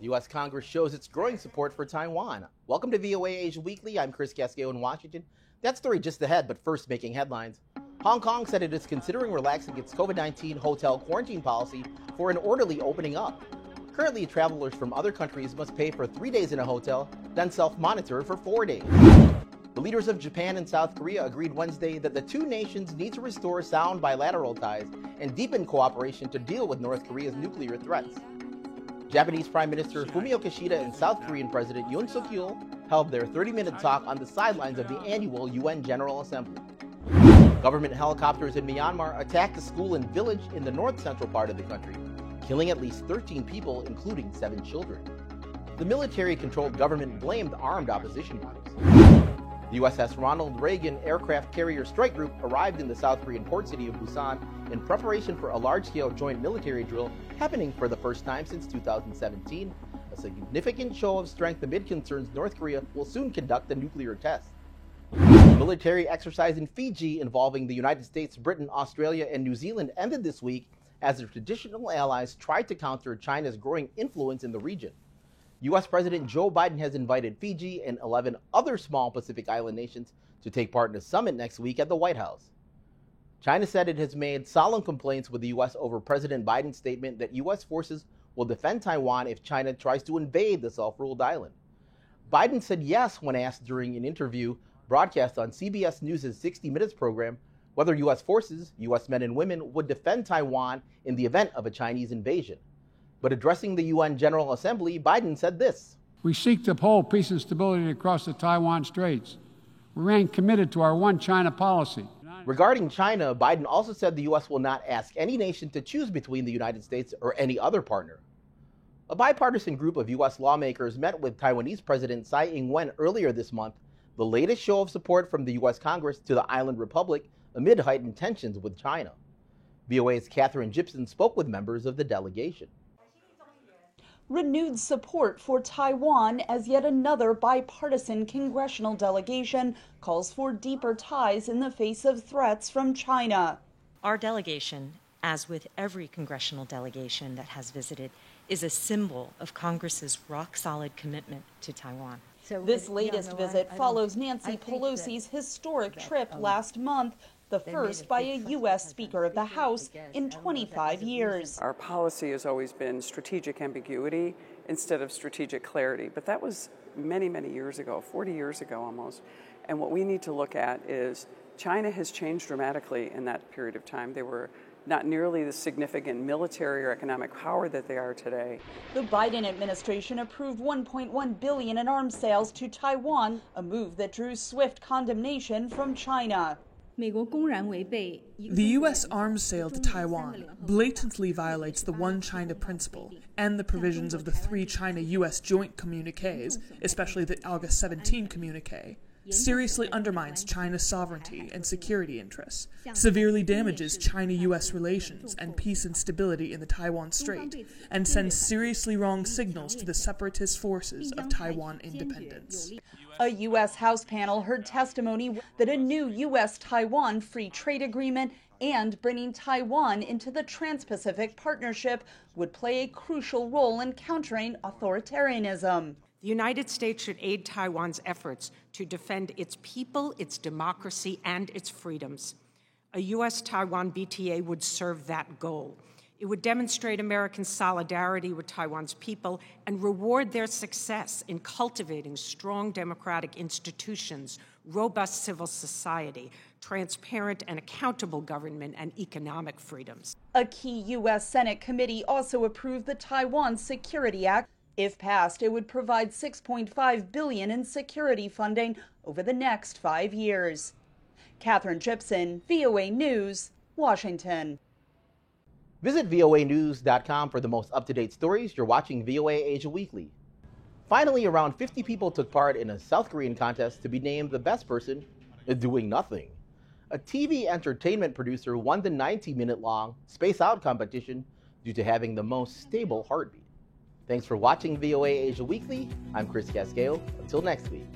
The U.S. Congress shows its growing support for Taiwan. Welcome to VOA Asia Weekly. I'm Chris Casqueo in Washington. That story just ahead, but first making headlines. Hong Kong said it is considering relaxing its COVID-19 hotel quarantine policy for an orderly opening up. Currently, travelers from other countries must pay for 3 days in a hotel, then self-monitor for 4 days. The leaders of Japan and South Korea agreed Wednesday that the two nations need to restore sound bilateral ties and deepen cooperation to deal with North Korea's nuclear threats. Japanese Prime Minister Fumio Kishida and South Korean President Yoon Suk-yeol held their 30-minute talk on the sidelines of the annual UN General Assembly. Government helicopters in Myanmar attacked a school and village in the north-central part of the country, killing at least 13 people, including 7 children. The military-controlled government blamed armed opposition groups. The USS Ronald Reagan aircraft carrier strike group arrived in the South Korean port city of Busan in preparation for a large-scale joint military drill happening for the first time since 2017, a significant show of strength amid concerns North Korea will soon conduct a nuclear test. A military exercise in Fiji involving the United States, Britain, Australia, and New Zealand ended this week as their traditional allies tried to counter China's growing influence in the region. U.S. President Joe Biden has invited Fiji and 11 other small Pacific Island nations to take part in a summit next week at the White House. China said it has made solemn complaints with the U.S. over President Biden's statement that U.S. forces will defend Taiwan if China tries to invade the self-ruled island. Biden said yes when asked during an interview broadcast on CBS News' 60 Minutes program whether U.S. forces, U.S. men and women, would defend Taiwan in the event of a Chinese invasion. But addressing the UN General Assembly, Biden said this. We seek to uphold peace and stability across the Taiwan Straits. We remain committed to our one China policy. Regarding China, Biden also said the U.S. will not ask any nation to choose between the United States or any other partner. A bipartisan group of U.S. lawmakers met with Taiwanese President Tsai Ing-wen earlier this month, the latest show of support from the U.S. Congress to the island republic amid heightened tensions with China. VOA's Catherine Gibson spoke with members of the delegation. Renewed support for Taiwan as yet another bipartisan congressional delegation calls for deeper ties in the face of threats from China. Our delegation, as with every congressional delegation that has visited, is a symbol of Congress's rock-solid commitment to Taiwan. This latest visit follows Nancy Pelosi's historic trip last month, the first by a U.S. Speaker of the House in 25 years. Our policy has always been strategic ambiguity instead of strategic clarity, but that was many, many years ago, 40 years ago almost. And what we need to look at is China has changed dramatically in that period of time. They were not nearly the significant military or economic power that they are today. The Biden administration approved $1.1 billion in arms sales to Taiwan, a move that drew swift condemnation from China. The U.S. arms sale to Taiwan blatantly violates the One China principle and the provisions of the 3 China-U.S. joint communiques, especially the August 17 communique, seriously undermines China's sovereignty and security interests, severely damages China-U.S. relations and peace and stability in the Taiwan Strait, and sends seriously wrong signals to the separatist forces of Taiwan independence. A U.S. House panel heard testimony that a new U.S.-Taiwan free trade agreement and bringing Taiwan into the Trans-Pacific Partnership would play a crucial role in countering authoritarianism. The United States should aid Taiwan's efforts to defend its people, its democracy, and its freedoms. A U.S.-Taiwan BTA would serve that goal. It would demonstrate American solidarity with Taiwan's people and reward their success in cultivating strong democratic institutions, robust civil society, transparent and accountable government, and economic freedoms. A key U.S. Senate committee also approved the Taiwan Security Act. If passed, it would provide $6.5 billion in security funding over the next 5 years. Catherine Gibson, VOA News, Washington. Visit voanews.com for the most up-to-date stories. You're watching VOA Asia Weekly. Finally, around 50 people took part in a South Korean contest to be named the best person doing nothing. A TV entertainment producer won the 90-minute-long Space Out competition due to having the most stable heartbeat. Thanks for watching VOA Asia Weekly. I'm Chris Casqueo. Until next week.